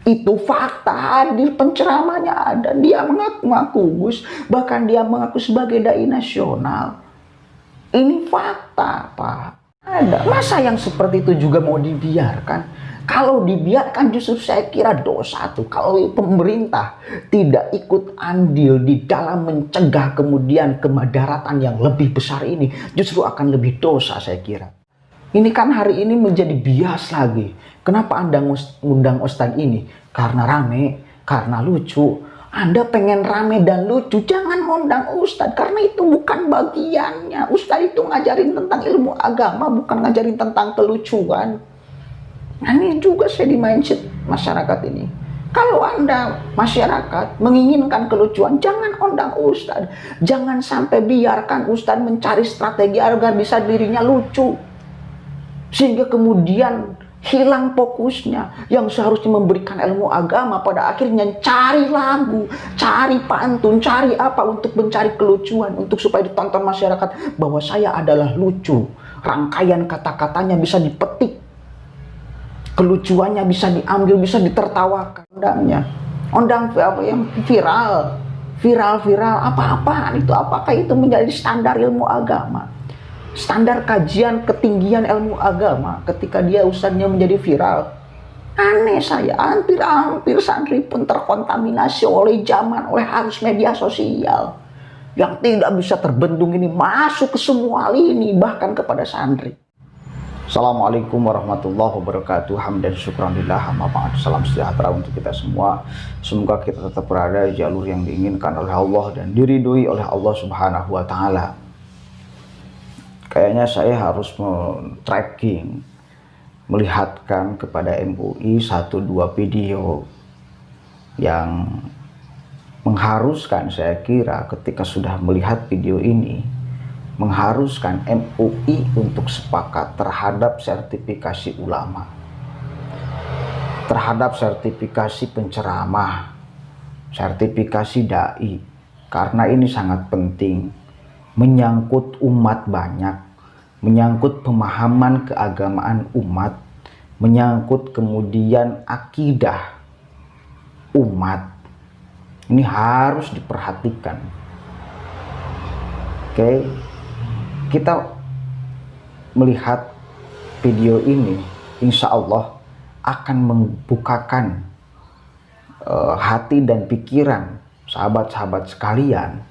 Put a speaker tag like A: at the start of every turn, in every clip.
A: Itu fakta, hadir penceramahnya ada. Dia mengaku-ngaku Gus, bahkan dia mengaku sebagai dai nasional. Ini fakta, Pak. Ada. Masa yang seperti itu juga mau dibiarkan? Kalau dibiarkan justru saya kira dosa tuh. Kalau pemerintah tidak ikut andil di dalam mencegah kemudian kemadaratan yang lebih besar ini, justru akan lebih dosa saya kira. Ini kan hari ini menjadi bias lagi. Kenapa Anda ngundang Ustadz ini? Karena rame, karena lucu. Anda pengen rame dan lucu, jangan ngundang Ustadz. Karena itu bukan bagiannya. Ustadz itu ngajarin tentang ilmu agama, bukan ngajarin tentang kelucuan. Nah ini juga saya di mindset masyarakat ini. Kalau Anda masyarakat menginginkan kelucuan, jangan undang Ustadz. Jangan sampai biarkan Ustadz mencari strategi agar bisa dirinya lucu. Sehingga kemudian hilang fokusnya yang seharusnya memberikan ilmu agama, pada akhirnya cari lagu, cari pantun, cari apa untuk mencari kelucuan, untuk supaya ditonton masyarakat bahwa saya adalah lucu. Rangkaian kata-katanya bisa dipetik, kelucuannya bisa diambil, bisa ditertawakan. Undang yang viral apa-apaan itu, apakah itu menjadi standar ilmu agama? Standar kajian ketinggian ilmu agama ketika dia ustadznya menjadi viral. Aneh saya, hampir santri pun terkontaminasi oleh zaman, oleh arus media sosial yang tidak bisa terbendung ini, masuk ke semua lini, bahkan kepada santri. Assalamualaikum warahmatullahi wabarakatuh. Hamdan syukran lillah, amma ba'd. Salam sejahtera untuk kita semua. Semoga kita tetap berada di jalur yang diinginkan oleh Allah dan diridhoi oleh Allah Subhanahu wa taala. Kayaknya saya harus tracking, melihatkan kepada MUI 1-2 video yang mengharuskan, saya kira ketika sudah melihat video ini, mengharuskan MUI untuk sepakat terhadap sertifikasi ulama, terhadap sertifikasi penceramah, sertifikasi dai, karena ini sangat penting. Menyangkut umat banyak, menyangkut pemahaman keagamaan umat, menyangkut kemudian akidah umat. Ini harus diperhatikan. Oke, kita melihat video ini, insya Allah akan membukakan hati dan pikiran sahabat-sahabat sekalian,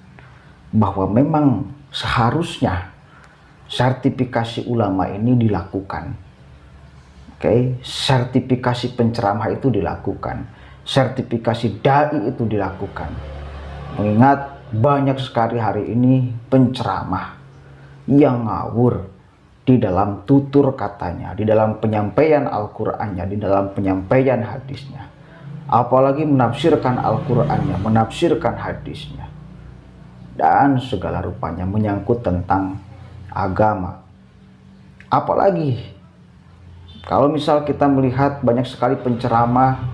A: bahwa memang seharusnya sertifikasi ulama ini dilakukan. Oke, sertifikasi penceramah itu dilakukan, sertifikasi dai itu dilakukan. Mengingat banyak sekali hari ini penceramah yang ngawur di dalam tutur katanya, di dalam penyampaian Al-Qur'annya, di dalam penyampaian hadisnya. Apalagi menafsirkan Al-Qur'annya, menafsirkan hadisnya, dan segala rupanya menyangkut tentang agama. Apalagi kalau misal kita melihat banyak sekali penceramah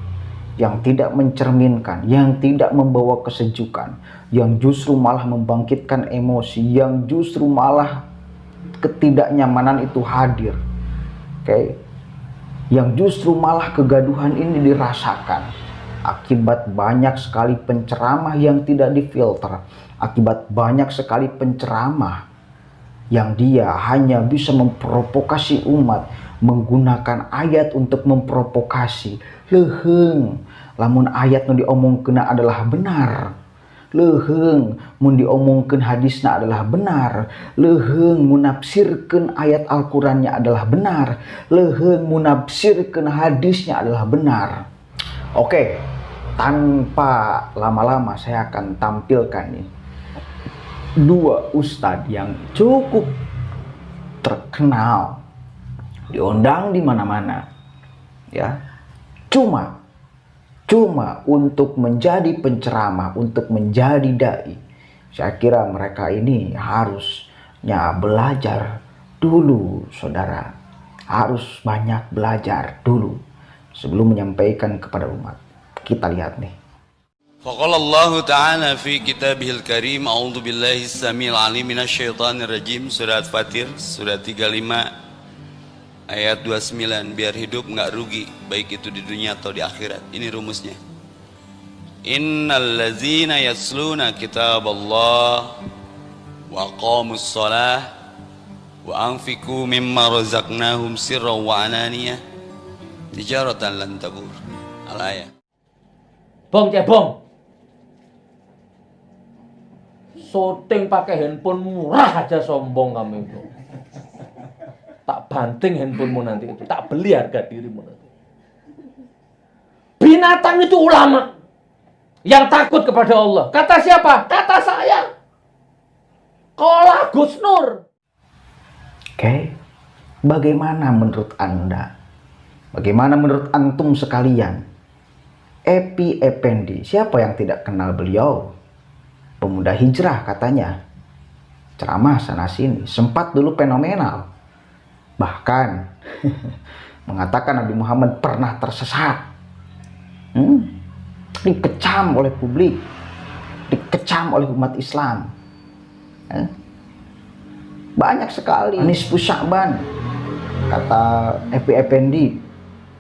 A: yang tidak mencerminkan, yang tidak membawa kesejukan, yang justru malah membangkitkan emosi, yang justru malah ketidaknyamanan itu hadir. Oke, yang justru malah kegaduhan ini dirasakan akibat banyak sekali penceramah yang tidak difilter, akibat banyak sekali penceramah yang dia hanya bisa memprovokasi umat, menggunakan ayat untuk memprovokasi. Leheng, lamun ayat nu diomongkeun adalah benar. Leheng, mun diomongkeun hadisna adalah benar. Leheng, munafsirkeun ayat Al-Qur'annya adalah benar. Leheng, munafsirkeun hadisnya adalah benar. Oke, tanpa lama-lama saya akan tampilkan nih 2 ustadz yang cukup terkenal, diundang di mana-mana, ya, cuma untuk menjadi penceramah, untuk menjadi dai. Saya kira mereka ini harusnya belajar dulu, saudara, harus banyak belajar dulu sebelum menyampaikan kepada umat. Kita lihat nih.
B: Faqala Allah Ta'ala fi kitabihil karim, a'udzu billahi as-sami'il 'alim minasy syaithanir rajim. Surat Fatir, surat 35 ayat 29, biar hidup nggak rugi baik itu di dunia atau di akhirat. Ini rumusnya. Innal ladzina yasluna kitaballah wa aqamus shalah wa anfiqu mimma razaqnahum sirran wa alaniyah tijaratan lan tabur. Al-ayat.
C: Bong cebong. Syuting pakai handphone murah aja sombong kamu itu. Tak banting handphonemu nanti itu, tak beli harga dirimu nanti. Binatang itu ulama yang takut kepada Allah. Kata siapa? Kata saya. Qala Gus Nur.
A: Oke, bagaimana menurut Anda? Bagaimana menurut antum sekalian? Epi Effendi, siapa yang tidak kenal beliau? Pemuda hijrah katanya. Ceramah sana sini, sempat dulu fenomenal. Bahkan mengatakan Nabi Muhammad pernah tersesat. Dikecam oleh publik, dikecam oleh umat Islam. Banyak sekali nisfu Sya'ban, kata Epi Effendi,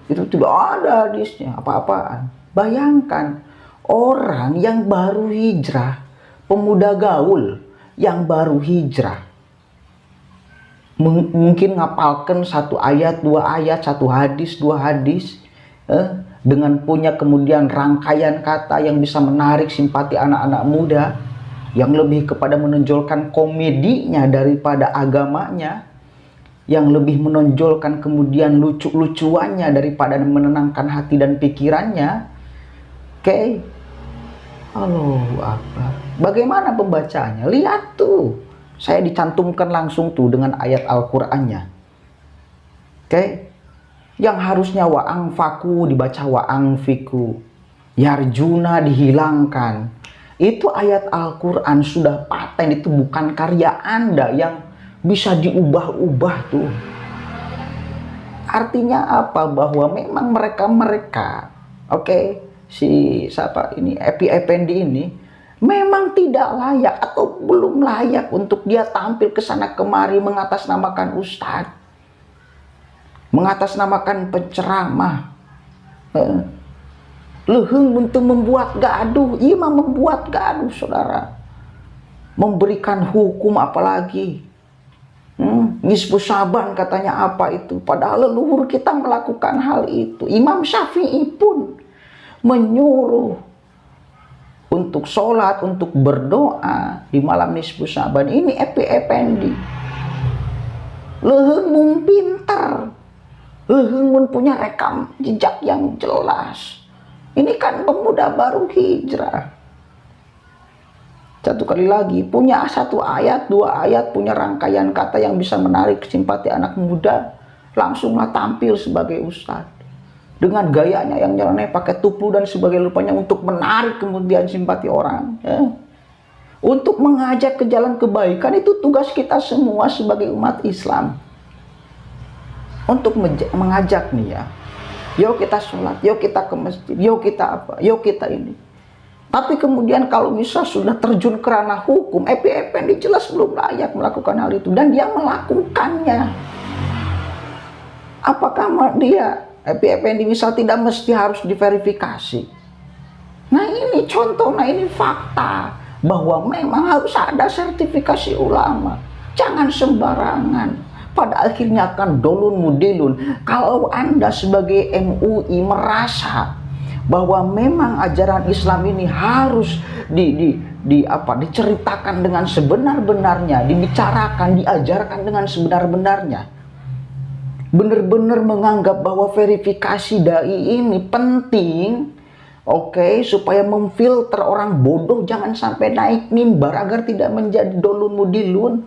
A: itu tidak ada hadisnya apa-apaan. Bayangkan orang yang baru hijrah, pemuda gaul yang baru hijrah, mungkin ngapalkan satu ayat, dua ayat, satu hadis, dua hadis, dengan punya kemudian rangkaian kata yang bisa menarik simpati anak-anak muda, yang lebih kepada menonjolkan komedinya daripada agamanya, yang lebih menonjolkan kemudian lucu-lucuannya daripada menenangkan hati dan pikirannya. Oke, Allahu Akbar. Bagaimana pembacanya? Lihat tuh, saya dicantumkan langsung tuh dengan ayat Al-Qur'annya. Oke, yang harusnya wa'angfaku dibaca wa'angfiku, yarjuna dihilangkan. Itu ayat Al-Quran sudah paten, itu bukan karya Anda yang bisa diubah-ubah tuh. Artinya apa? Bahwa memang mereka, oke, si siapa ini, Epi Effendi ini memang tidak layak atau belum layak untuk dia tampil ke sana kemari mengatasnamakan ustadz, mengatasnamakan penceramah. Leheng untuk membuat gaduh, iya mah membuat gaduh saudara. Memberikan hukum apalagi. Nisfu Sya'ban katanya apa itu? Padahal leluhur kita melakukan hal itu. Imam Syafi'i pun menyuruh untuk sholat, untuk berdoa di malam nisfu Sya'ban. Ini Epi Effendi. Leheng mung pintar. Leheng mun punya rekam jejak yang jelas. Ini kan pemuda baru hijrah. Satu kali lagi, punya satu ayat, dua ayat, punya rangkaian kata yang bisa menarik simpati anak muda, langsunglah tampil sebagai ustadz. Dengan gayanya yang nyeleneh, pakai tupu dan sebagainya rupanya untuk menarik kemudian simpati orang. Untuk mengajak ke jalan kebaikan, itu tugas kita semua sebagai umat Islam. Untuk mengajak nih ya. Yuk kita sholat, yuk kita ke masjid, yuk kita apa, yuk kita ini. Tapi kemudian kalau misal sudah terjun ke ranah hukum, Epi Effendi jelas belum layak melakukan hal itu. Dan dia melakukannya. Apakah dia, Epi Effendi misal tidak mesti harus diverifikasi? Nah ini contoh, nah ini fakta. Bahwa memang harus ada sertifikasi ulama. Jangan sembarangan. Pada akhirnya akan dolun mudilun. Kalau Anda sebagai MUI merasa bahwa memang ajaran Islam ini harus diceritakan dengan sebenar-benarnya, dibicarakan, diajarkan dengan sebenar-benarnya, benar-benar menganggap bahwa verifikasi dai ini penting, oke, supaya memfilter orang bodoh jangan sampai naik mimbar agar tidak menjadi dolun mudilun,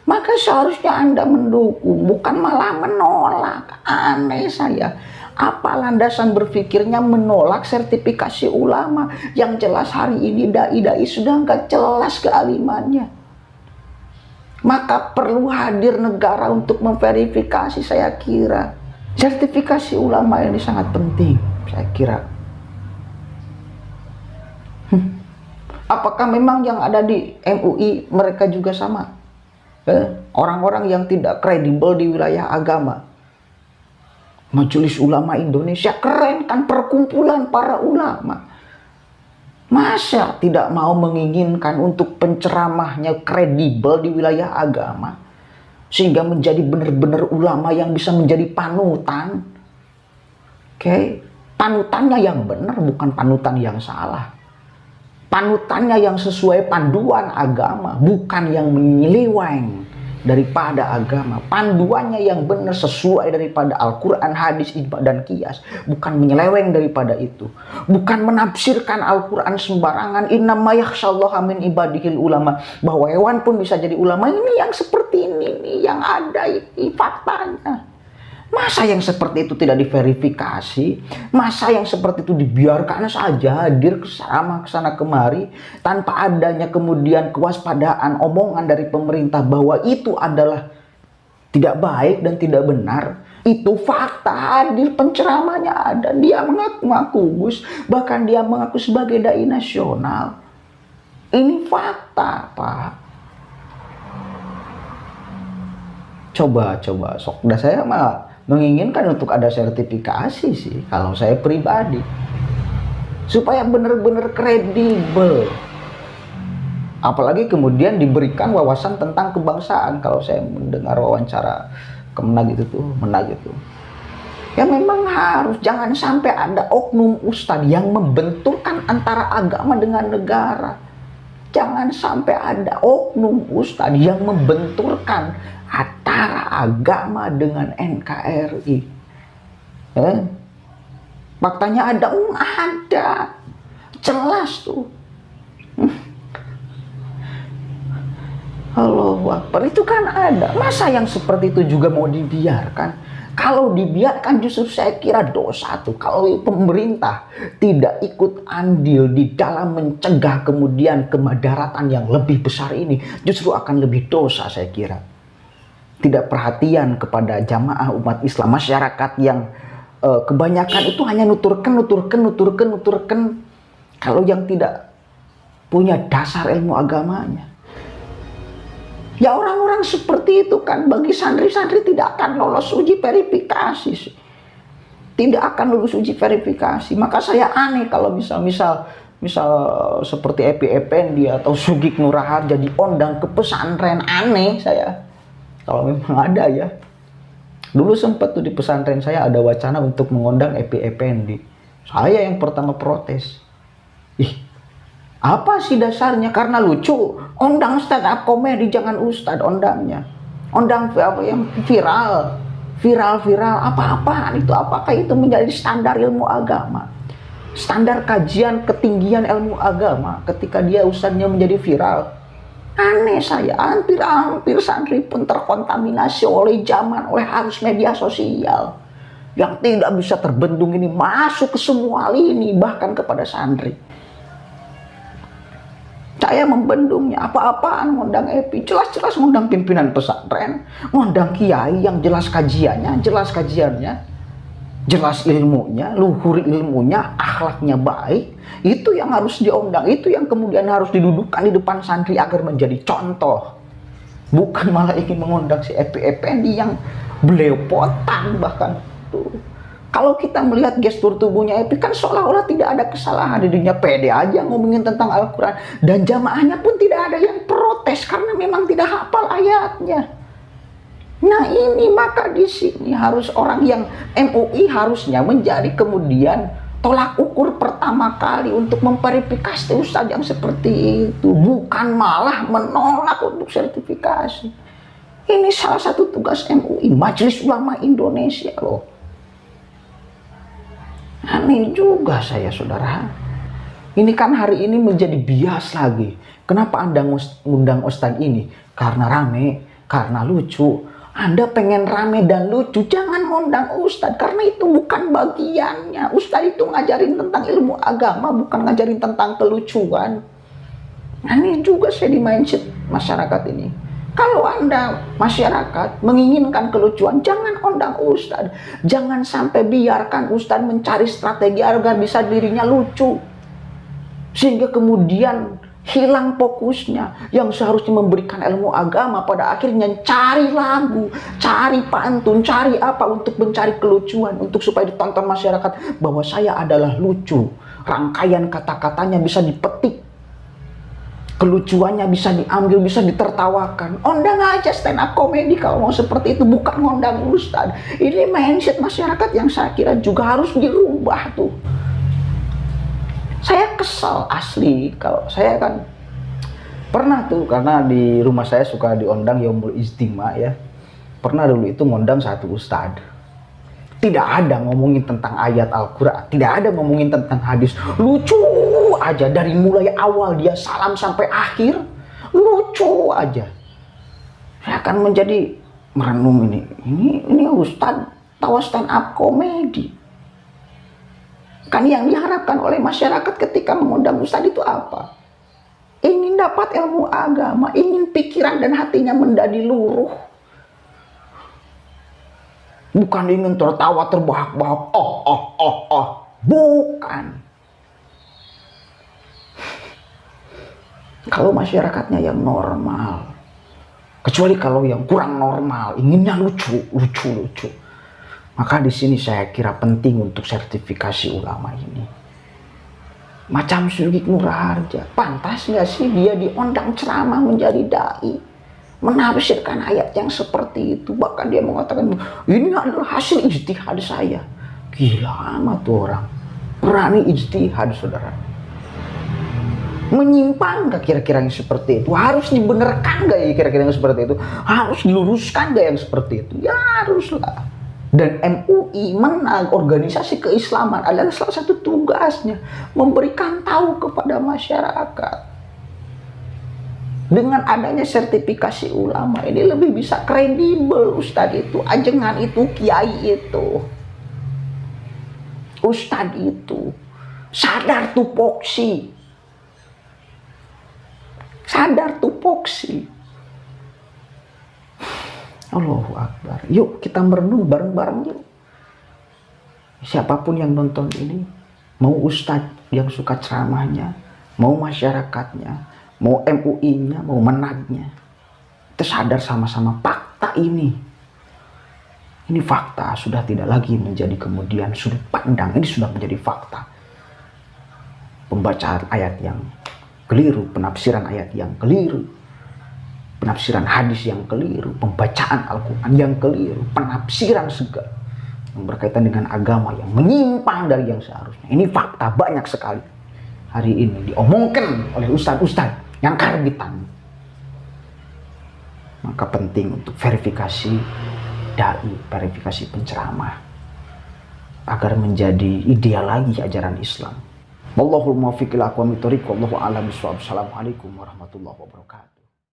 A: maka seharusnya Anda mendukung, bukan malah menolak. Aneh saya. Apa landasan berpikirnya menolak sertifikasi ulama? Yang jelas hari ini dai-dai sudah nggak jelas kealimannya. Maka perlu hadir negara untuk memverifikasi, saya kira. Sertifikasi ulama ini sangat penting, saya kira. Apakah memang yang ada di MUI mereka juga sama? Orang-orang yang tidak kredibel di wilayah agama. Majelis Ulama Indonesia keren kan, perkumpulan para ulama. Masa tidak mau menginginkan untuk penceramahnya kredibel di wilayah agama, sehingga menjadi benar-benar ulama yang bisa menjadi panutan. Oke, panutannya yang benar, bukan panutan yang salah. Panutannya yang sesuai panduan agama, bukan yang menyeleweng daripada agama. Panduannya yang benar sesuai daripada Al-Quran, hadis, ijma, dan qiyas, bukan menyeleweng daripada itu. Bukan menafsirkan Al-Quran sembarangan. Innama yakhsyallaha min ibadihil ulama, bahwa hewan pun bisa jadi ulama. Ini yang seperti ini yang ada, ini faktanya. Masa yang seperti itu tidak diverifikasi? Masa yang seperti itu dibiarkan saja hadir kesana kemari tanpa adanya kemudian kewaspadaan omongan dari pemerintah bahwa itu adalah tidak baik dan tidak benar? Itu fakta, hadir penceramahnya ada. Dia mengaku Gus, bahkan dia mengaku sebagai dai nasional. Ini fakta, Pak. Coba sok. Dan saya mah menginginkan untuk ada sertifikasi sih, kalau saya pribadi, supaya benar-benar kredibel. Apalagi kemudian diberikan wawasan tentang kebangsaan. Kalau saya mendengar wawancara Kemenag itu ya memang harus, jangan sampai ada oknum ustadz yang membenturkan antara agama dengan negara. Jangan sampai ada oknum ustadz yang membenturkan antara agama dengan NKRI. Faktanya ada, jelas tuh. Allahu Akbar, itu kan ada. Masa yang seperti itu juga mau dibiarkan? Kalau dibiarkan justru saya kira dosa tuh. Kalau pemerintah tidak ikut andil di dalam mencegah kemudian kemadaratan yang lebih besar ini, justru akan lebih dosa saya kira. Tidak perhatian kepada jamaah umat Islam, masyarakat yang kebanyakan itu hanya nuturkan. Kalau yang tidak punya dasar ilmu agamanya, ya orang-orang seperti itu kan bagi santri-santri tidak akan lolos uji verifikasi, tidak akan lulus uji verifikasi. Maka saya aneh kalau misal seperti Epi Effendi atau Sugik Nurahar jadi ondang ke pesantren, aneh saya. Kalau memang ada ya. Dulu sempat tuh di pesantren saya ada wacana untuk mengundang Epi Effendi. Saya yang pertama protes. Apa sih dasarnya? Karena lucu. Ondang stand up komedi, jangan ustad ondangnya. Ondang yang viral. Apa-apaan itu? Apakah itu menjadi standar ilmu agama? Standar kajian ketinggian ilmu agama ketika dia ustadznya menjadi viral. Aneh saya, hampir santri pun terkontaminasi oleh zaman, oleh arus media sosial yang tidak bisa terbendung ini, masuk ke semua lini, bahkan kepada santri. Saya membendungnya, apa-apaan ngundang Epi, jelas-jelas ngundang pimpinan pesantren, ngundang kiai yang jelas kajiannya, jelas ilmunya, luhur ilmunya, akhlaknya baik. Itu yang harus diundang, itu yang kemudian harus didudukkan di depan santri agar menjadi contoh. Bukan malah ingin mengundang si Epi Effendi yang belepotan bahkan tuh. Kalau kita melihat gestur tubuhnya Epi kan seolah-olah tidak ada kesalahan, dirinya pede aja ngomongin tentang Al-Quran, dan jamaahnya pun tidak ada yang protes karena memang tidak hafal ayatnya. Nah ini maka di sini harus orang yang MUI harusnya menjadi kemudian tolak ukur pertama kali untuk memverifikasi ustadz yang seperti itu, bukan malah menolak untuk sertifikasi. Ini salah satu tugas MUI, Majelis Ulama Indonesia loh. Aneh juga saya, saudara. Ini kan hari ini menjadi bias lagi. Kenapa Anda ngundang ustadz ini? Karena rame, karena lucu. Anda pengen rame dan lucu, jangan ngundang ustadz, karena itu bukan bagiannya. Ustadz itu ngajarin tentang ilmu agama, bukan ngajarin tentang kelucuan. Aneh juga saya di mindset masyarakat ini. Kalau Anda masyarakat menginginkan kelucuan, jangan undang ustadz. Jangan sampai biarkan ustadz mencari strategi agar bisa dirinya lucu, sehingga kemudian hilang fokusnya. Yang seharusnya memberikan ilmu agama pada akhirnya cari lagu, cari pantun, cari apa untuk mencari kelucuan, untuk supaya ditonton masyarakat bahwa saya adalah lucu. Rangkaian kata-katanya bisa dipetik, kelucuannya bisa diambil, bisa ditertawakan. Undang aja stand up comedy kalau mau seperti itu, bukan ngundang ustadz. Ini mindset masyarakat yang saya kira juga harus dirubah tuh. Saya kesal asli, kalau saya kan pernah tuh, karena di rumah saya suka diundang Yaumul Ijtima ya. Pernah dulu itu ngundang satu ustadz. Tidak ada ngomongin tentang ayat Al-Quran, tidak ada ngomongin tentang hadis. Lucu aja dari mulai awal dia salam sampai akhir, lucu aja. Saya akan menjadi merenung ini ustadz tawa stand up komedi. Kan yang diharapkan oleh masyarakat ketika mengundang ustadz itu apa? Ingin dapat ilmu agama, ingin pikiran dan hatinya menjadi luruh. Bukan ingin tertawa terbahak-bahak, bukan. Kalau masyarakatnya yang normal, kecuali kalau yang kurang normal, inginnya lucu, maka di sini saya kira penting untuk sertifikasi ulama ini. Macam Sigit Nurharja, pantas nggak sih dia diundang ceramah menjadi dai? Menafsirkan ayat yang seperti itu, bahkan dia mengatakan ini adalah hasil ijtihad saya. Gila amat tuh orang, berani ijtihad saudara. Menyimpang gak kira-kira yang seperti itu? Harus dibenarkan gak ya kira-kira yang seperti itu? Harus diluruskan gak yang seperti itu? Ya haruslah. Dan MUI menang, organisasi keislaman adalah salah satu tugasnya memberikan tahu kepada masyarakat. Dengan adanya sertifikasi ulama ini lebih bisa kredibel ustadz itu, ajengan itu, kiai itu, ustadz itu sadar tupoksi, Allahu Akbar. Yuk kita merenung bareng-bareng yuk. Siapapun yang nonton ini, mau ustadz yang suka ceramahnya, mau masyarakatnya, mau MUI-nya, mau menagnya, kita sadar sama-sama fakta ini. Ini fakta, sudah tidak lagi menjadi kemudian sudut pandang. Ini sudah menjadi fakta. Pembacaan ayat yang keliru, penafsiran ayat yang keliru, penafsiran hadis yang keliru, pembacaan Al-Quran yang keliru, penafsiran segala yang berkaitan dengan agama yang menyimpang dari yang seharusnya. Ini fakta banyak sekali hari ini diomongkan oleh ustadz-ustadz yang karbitan. Maka penting untuk verifikasi dai, verifikasi penceramah agar menjadi ideal lagi ajaran Islam. Wallahul muwaffiq ila aqwamit thoriq, wallahu a'lam bishawab. Assalamualaikum warahmatullahi wabarakatuh.